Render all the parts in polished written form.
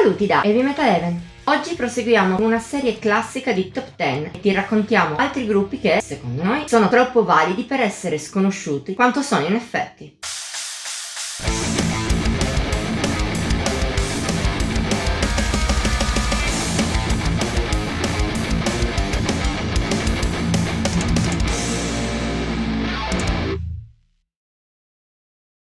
Saluti da Heavy Metal Heaven! Oggi proseguiamo con una serie classica di Top 10 e ti raccontiamo altri gruppi che, secondo noi, sono troppo validi per essere sconosciuti quanto sono in effetti.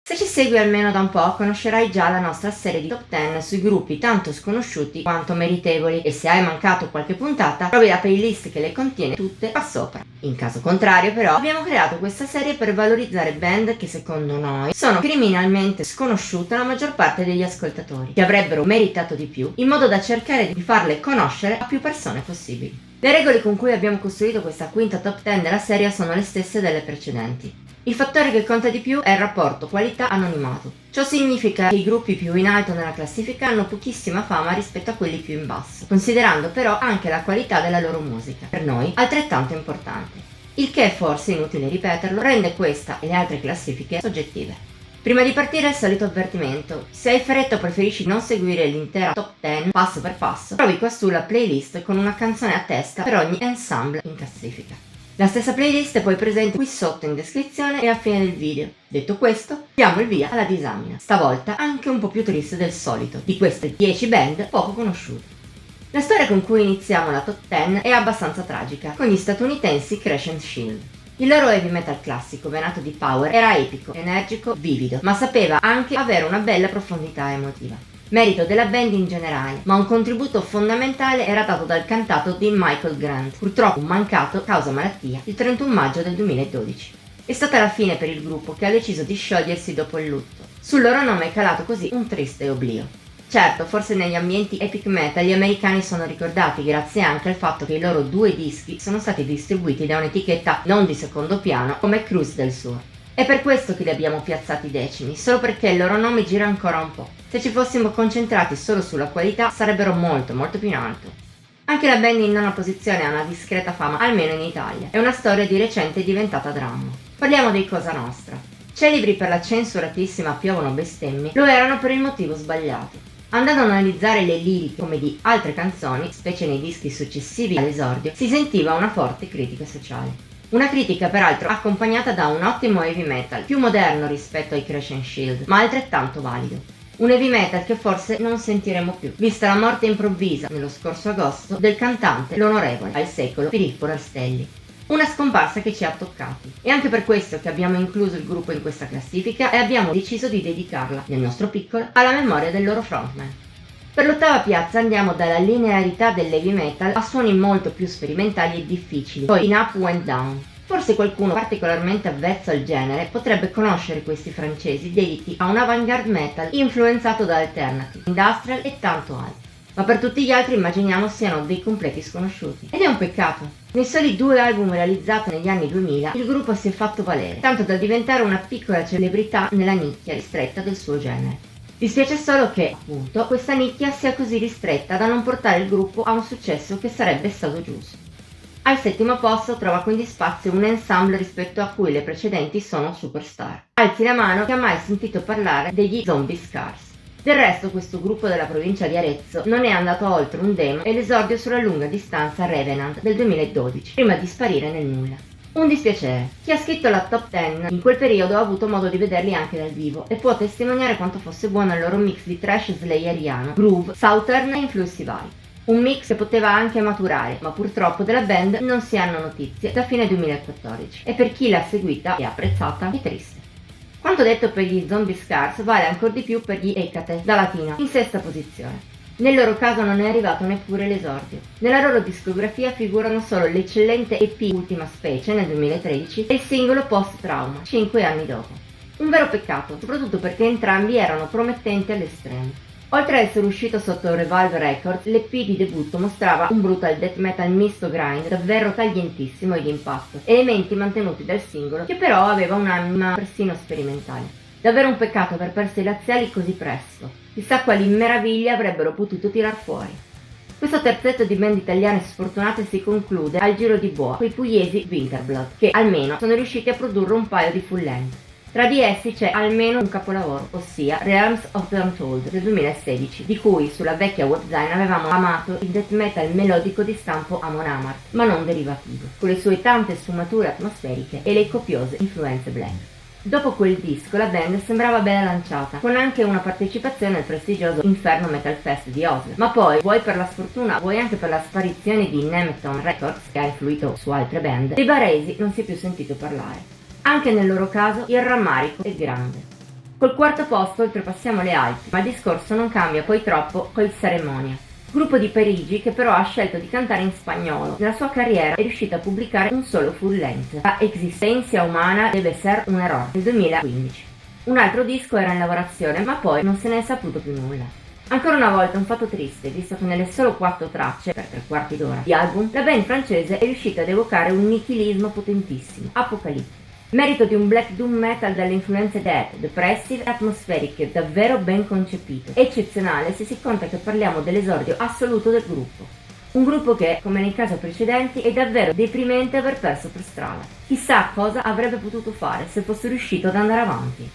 Se ci segui almeno da un po', conoscerai già la nostra serie di top 10 sui gruppi tanto sconosciuti quanto meritevoli, e se hai mancato qualche puntata, trovi la playlist che le contiene tutte qua sopra. In caso contrario, però, abbiamo creato questa serie per valorizzare band che secondo noi sono criminalmente sconosciute alla maggior parte degli ascoltatori, che avrebbero meritato di più, in modo da cercare di farle conoscere a più persone possibili. Le regole con cui abbiamo costruito questa quinta top 10 della serie sono le stesse delle precedenti. Il fattore che conta di più è il rapporto qualità-anonimato. Ciò significa che i gruppi più in alto nella classifica hanno pochissima fama rispetto a quelli più in basso, considerando però anche la qualità della loro musica, per noi altrettanto importante. Il che, forse inutile ripeterlo, rende questa e le altre classifiche soggettive. Prima di partire il solito avvertimento: se hai fretta o preferisci non seguire l'intera top 10 passo per passo, trovi qua su la playlist con una canzone a testa per ogni ensemble in classifica. La stessa playlist è poi presente qui sotto in descrizione e a fine del video. Detto questo, diamo il via alla disamina, stavolta anche un po' più triste del solito, di queste 10 band poco conosciute. La storia con cui iniziamo la top 10 è abbastanza tragica, con gli statunitensi Crescent Shield. Il loro heavy metal classico, venato di power, era epico, energico, vivido, ma sapeva anche avere una bella profondità emotiva. Merito della band in generale, ma un contributo fondamentale era dato dal cantato di Michael Grant, purtroppo mancato causa malattia il 31 maggio del 2012. È stata la fine per il gruppo, che ha deciso di sciogliersi dopo il lutto. Sul loro nome è calato così un triste oblio. Certo, forse negli ambienti epic metal gli americani sono ricordati grazie anche al fatto che i loro 2 dischi sono stati distribuiti da un'etichetta non di secondo piano come Cruise del Sur. È per questo che li abbiamo piazzati decimi, solo perché il loro nome gira ancora un po'. Se ci fossimo concentrati solo sulla qualità sarebbero molto più in alto. Anche la band in nona posizione ha una discreta fama, almeno in Italia. È una storia di recente diventata dramma. Parliamo dei Cosa Nostra. Celebri per la censuratissima Piovono bestemmie, lo erano per il motivo sbagliato. Andando ad analizzare le liriche come di altre canzoni, specie nei dischi successivi all'esordio, si sentiva una forte critica sociale. Una critica peraltro accompagnata da un ottimo heavy metal, più moderno rispetto ai Crescent Shield, ma altrettanto valido. Un heavy metal che forse non sentiremo più, vista la morte improvvisa, nello scorso agosto, del cantante, l'onorevole, al secolo, Filippo Rastelli. Una scomparsa che ci ha toccati. È anche per questo che abbiamo incluso il gruppo in questa classifica e abbiamo deciso di dedicarla, nel nostro piccolo, alla memoria del loro frontman. Per l'ottava piazza andiamo dalla linearità dell'heavy metal a suoni molto più sperimentali e difficili, poi in Up Went Down. Forse qualcuno particolarmente avvezzo al genere potrebbe conoscere questi francesi dediti a un avant-garde metal influenzato da alternative, industrial e tanto altro. Ma per tutti gli altri immaginiamo siano dei completi sconosciuti. Ed è un peccato. Nei soli 2 album realizzati negli anni 2000, il gruppo si è fatto valere, tanto da diventare una piccola celebrità nella nicchia ristretta del suo genere. Dispiace solo che, appunto, questa nicchia sia così ristretta da non portare il gruppo a un successo che sarebbe stato giusto. Al 7° posto trova quindi spazio un ensemble rispetto a cui le precedenti sono superstar. Alzi la mano chi ha mai sentito parlare degli Zombie Scars. Del resto questo gruppo della provincia di Arezzo non è andato oltre un demo e l'esordio sulla lunga distanza Revenant del 2012, prima di sparire nel nulla. Un dispiacere. Chi ha scritto la top 10 in quel periodo ha avuto modo di vederli anche dal vivo e può testimoniare quanto fosse buono il loro mix di thrash slayeriano, groove, southern e influssi vari. Un mix che poteva anche maturare, ma purtroppo della band non si hanno notizie da fine 2014 e per chi l'ha seguita e apprezzata è triste. Quanto detto per gli Zombie Scars vale ancora di più per gli Hecate, da Latina, in 6ª posizione. Nel loro caso non è arrivato neppure l'esordio. Nella loro discografia figurano solo l'eccellente EP Ultima Specie nel 2013 e il singolo Post Trauma, 5 anni dopo. Un vero peccato, soprattutto perché entrambi erano promettenti all'estremo. Oltre a essere uscito sotto Revolver Records, l'EP di debutto mostrava un brutal death metal misto grind davvero taglientissimo e d'impatto, elementi mantenuti dal singolo che però aveva un'anima persino sperimentale. Davvero un peccato aver perso i laziali così presto. Chissà quali meraviglie avrebbero potuto tirar fuori. Questo terzetto di band italiane sfortunate si conclude al giro di boa coi pugliesi Winterblood, che almeno sono riusciti a produrre un paio di full length. Tra di essi c'è almeno un capolavoro, ossia Realms of the Untold del 2016, di cui sulla vecchia webzine avevamo amato il death metal melodico di stampo Amon Amarth, ma non derivativo, con le sue tante sfumature atmosferiche e le copiose influenze black. Dopo quel disco la band sembrava bella lanciata, con anche una partecipazione al prestigioso Inferno Metal Fest di Oslo, ma poi, vuoi per la sfortuna, vuoi anche per la sparizione di Nemeton Records, che ha influito su altre band, dei baresi non si è più sentito parlare. Anche nel loro caso il rammarico è grande. Col quarto posto oltrepassiamo le Alpi, ma il discorso non cambia poi troppo coi Ceremonia, gruppo di Parigi che però ha scelto di cantare in spagnolo. Nella sua carriera è riuscito a pubblicare un solo full length, La Existencia Humana debe ser un error, del 2015. Un altro disco era in lavorazione, ma poi non se ne è saputo più nulla. Ancora una volta un fatto triste, visto che nelle solo 4 tracce, per 3/4 d'ora, di album, la band francese è riuscita ad evocare un nichilismo potentissimo, apocalittico. Merito di un black doom metal dalle influenze death, depressive e atmosferiche davvero ben concepito, eccezionale se si conta che parliamo dell'esordio assoluto del gruppo. Un gruppo che, come nei casi precedenti, è davvero deprimente aver perso per strada. Chissà cosa avrebbe potuto fare se fosse riuscito ad andare avanti.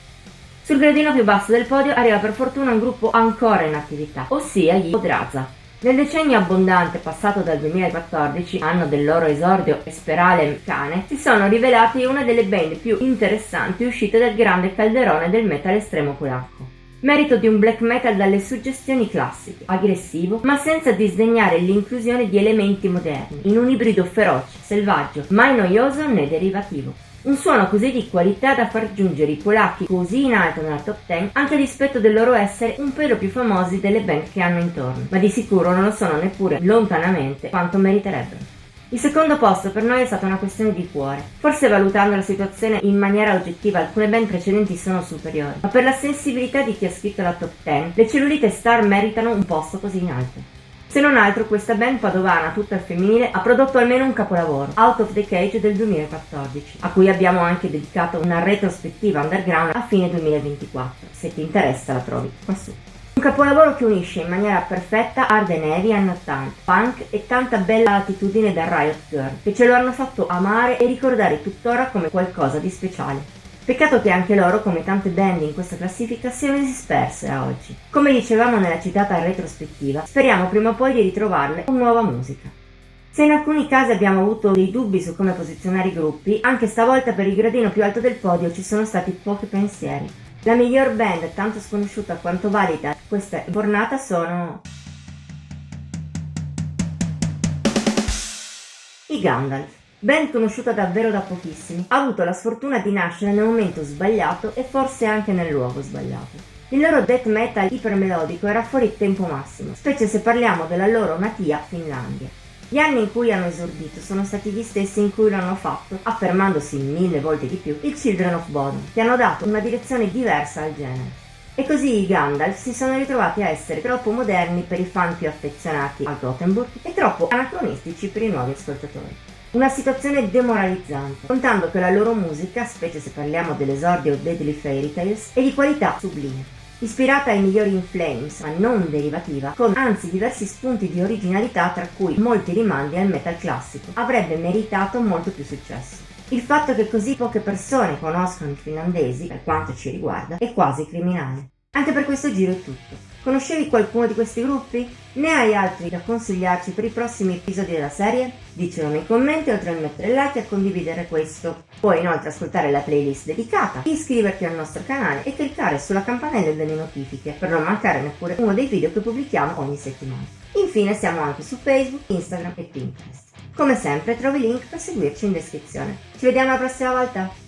Sul gradino più basso del podio arriva per fortuna un gruppo ancora in attività, ossia gli Odraza. Nel decennio abbondante passato dal 2014, anno del loro esordio e sperale cane, si sono rivelati una delle band più interessanti uscite dal grande calderone del metal estremo polacco. Merito di un black metal dalle suggestioni classiche, aggressivo, ma senza disdegnare l'inclusione di elementi moderni, in un ibrido feroce, selvaggio, mai noioso né derivativo. Un suono così di qualità da far giungere i polacchi così in alto nella top 10 anche a dispetto del loro essere un pelo più famosi delle band che hanno intorno, ma di sicuro non lo sono neppure lontanamente quanto meriterebbero. Il secondo posto per noi è stata una questione di cuore. Forse valutando la situazione in maniera oggettiva alcune band precedenti sono superiori, ma per la sensibilità di chi ha scritto la top 10, le Cellulite Star meritano un posto così in alto. Se non altro questa band padovana tutta al femminile ha prodotto almeno un capolavoro, Out of the Cage del 2014, a cui abbiamo anche dedicato una retrospettiva underground a fine 2024. Se ti interessa la trovi qua su. Un capolavoro che unisce in maniera perfetta hard and heavy anni 80, punk e tanta bella attitudine da Riot Girl, che ce lo hanno fatto amare e ricordare tuttora come qualcosa di speciale. Peccato che anche loro, come tante band in questa classifica, siano disperse a oggi. Come dicevamo nella citata retrospettiva, speriamo prima o poi di ritrovarle con nuova musica. Se in alcuni casi abbiamo avuto dei dubbi su come posizionare i gruppi, anche stavolta per il gradino più alto del podio ci sono stati pochi pensieri. La miglior band, tanto sconosciuta quanto valida questa giornata, sono i Gandalf. Band conosciuta davvero da pochissimi, ha avuto la sfortuna di nascere nel momento sbagliato e forse anche nel luogo sbagliato. Il loro death metal ipermelodico era fuori tempo massimo, specie se parliamo della loro natia Finlandia. Gli anni in cui hanno esordito sono stati gli stessi in cui lo hanno fatto, affermandosi 1000 volte di più, i Children of Bodom, che hanno dato una direzione diversa al genere. E così i Gandalf si sono ritrovati a essere troppo moderni per i fan più affezionati a Gothenburg e troppo anacronistici per i nuovi ascoltatori. Una situazione demoralizzante, contando che la loro musica, specie se parliamo dell'esordio Deadly Fairy Tales, è di qualità sublime. Ispirata ai migliori In Flames, ma non derivativa, con anzi diversi spunti di originalità tra cui molti rimandi al metal classico, avrebbe meritato molto più successo. Il fatto che così poche persone conoscano i finlandesi, per quanto ci riguarda, è quasi criminale. Anche per questo giro è tutto. Conoscevi qualcuno di questi gruppi? Ne hai altri da consigliarci per i prossimi episodi della serie? Dicelo nei commenti, oltre a mettere like e a condividere questo. Puoi inoltre ascoltare la playlist dedicata, iscriverti al nostro canale e cliccare sulla campanella delle notifiche per non mancare neppure uno dei video che pubblichiamo ogni settimana. Infine siamo anche su Facebook, Instagram e Pinterest. Come sempre trovi link per seguirci in descrizione. Ci vediamo la prossima volta!